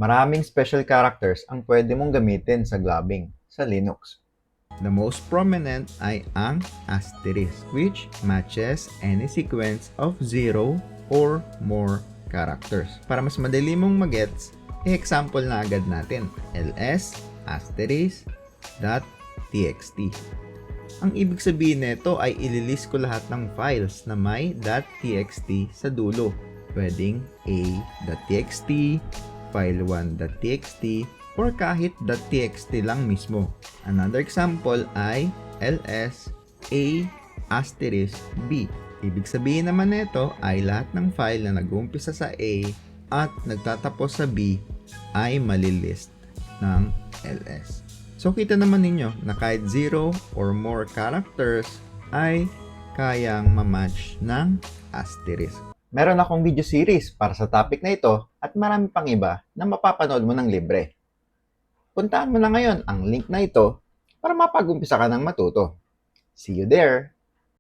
Maraming special characters ang pwede mong gamitin sa globbing sa Linux. The most prominent ay ang asterisk, which matches any sequence of 0 or more characters. Para mas madali mong magets, i-example na agad natin, ls asterisk .txt. Ang ibig sabihin nito ay ililist ko lahat ng files na may .txt sa dulo. Pwedeng a.txt, file1.txt, or kahit .txt lang mismo. Another example ay ls a*b. Ibig sabihin naman nito ay lahat ng file na nag-uumpisa sa a at nagtatapos sa b ay malilist ng ls. So kita naman ninyo na kahit 0 or more characters ay kayang ma-match ng asterisk. Meron akong video series para sa topic na ito at marami pang iba na mapapanood mo ng libre. Puntaan mo na ngayon ang link na ito para mapag-umpisa ka ng matuto. See you there!